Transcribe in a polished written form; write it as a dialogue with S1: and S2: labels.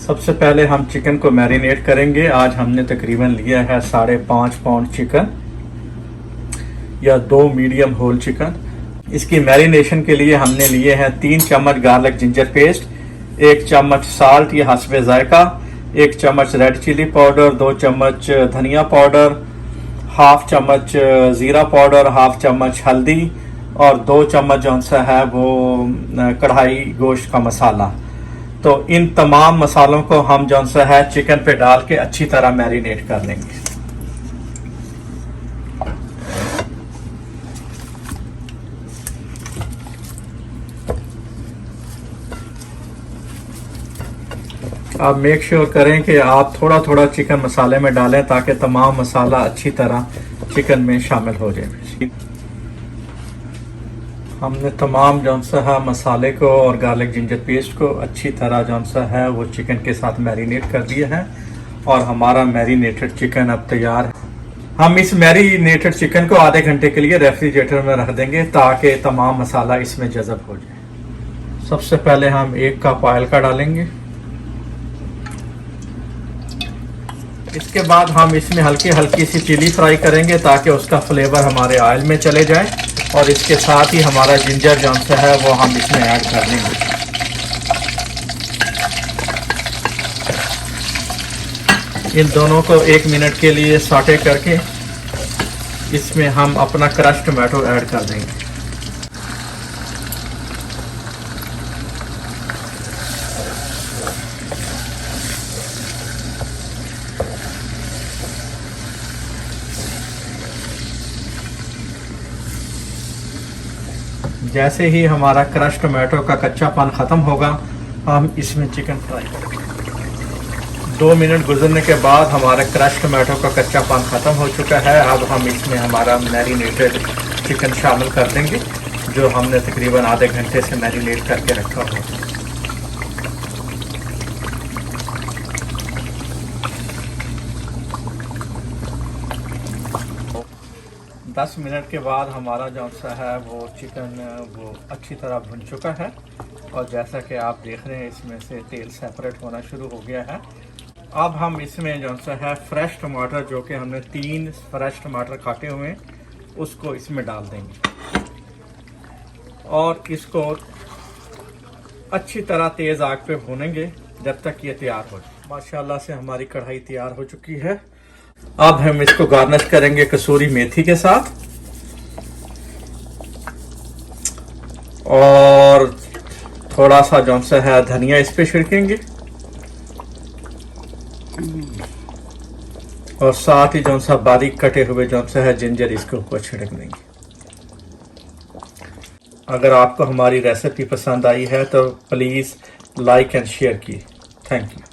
S1: सबसे पहले हम चिकन को मैरिनेट करेंगे। आज हमने तकरीबन लिया है 5.5 पाउंड चिकन या 2 मीडियम होल चिकन। इसकी मैरिनेशन के लिए हमने लिए हैं 3 चम्मच गार्लिक जिंजर पेस्ट, 1 चम्मच साल्ट या हस्बे जायका, 1 चम्मच रेड चिली पाउडर, 2 चम्मच धनिया पाउडर, हाफ चम्मच ज़ीरा पाउडर, हाफ चम्मच हल्दी और 2 चम्मच जो सा है वो कढ़ाई गोश्त का मसाला। तो इन तमाम मसालों को हम जो सा है चिकन पे डाल के अच्छी तरह मैरिनेट कर लेंगे। आप मेक श्योर करें कि आप थोड़ा थोड़ा चिकन मसाले में डालें ताकि तमाम मसाला अच्छी तरह चिकन में शामिल हो जाए। हमने तमाम जौन सा है मसाले को और गार्लिक जिंजर पेस्ट को अच्छी तरह जौन सा है वो चिकन के साथ मैरिनेट कर दिया है और हमारा मैरिनेटेड चिकन अब तैयार है। हम इस मैरिनेटेड चिकन को आधे घंटे के लिए रेफ्रिजरेटर में रख देंगे ताकि तमाम मसाला इसमें जज़ब हो जाए। सबसे पहले हम 1 कप ऑयल का डालेंगे। इसके बाद हम इसमें हल्की हल्की सी चिली फ्राई करेंगे ताकि उसका फ्लेवर हमारे ऑयल में चले जाए और इसके साथ ही हमारा जिंजर जौन सा है वो हम इसमें ऐड कर देंगे। इन दोनों को 1 मिनट के लिए सॉटे करके इसमें हम अपना क्रश टमाटो ऐड कर देंगे। जैसे ही हमारा क्रश टमाटो का कच्चापन ख़त्म होगा हम इसमें चिकन फ्राई करेंगे। 2 मिनट गुजरने के बाद हमारा क्रश टमाटो का कच्चापन ख़त्म हो चुका है। अब हम इसमें हमारा मैरिनेटेड चिकन शामिल कर देंगे जो हमने तकरीबन आधे घंटे से मैरिनेट करके रखा हुआ। 10 मिनट के बाद हमारा जो सा है वो चिकन वो अच्छी तरह भुन चुका है और जैसा कि आप देख रहे हैं इसमें से तेल सेपरेट होना शुरू हो गया है। अब हम इसमें जो सा है फ्रेश टमाटर, जो कि हमने 3 फ्रेश टमाटर काटे हुए हैं, उसको इसमें डाल देंगे और इसको अच्छी तरह तेज़ आग पे भूनेंगे जब तक ये तैयार हो जाए। माशाल्लाह से हमारी कढ़ाई तैयार हो चुकी है। अब हम इसको गार्निश करेंगे कसूरी मेथी के साथ और थोड़ा सा जौन सा है धनिया इस पे छिड़केंगे और साथ ही जौन सा बारीक कटे हुए जौन सा है जिंजर इसके ऊपर छिड़क देंगे। अगर आपको हमारी रेसिपी पसंद आई है तो प्लीज़ लाइक एंड शेयर कीजिए। Thank you.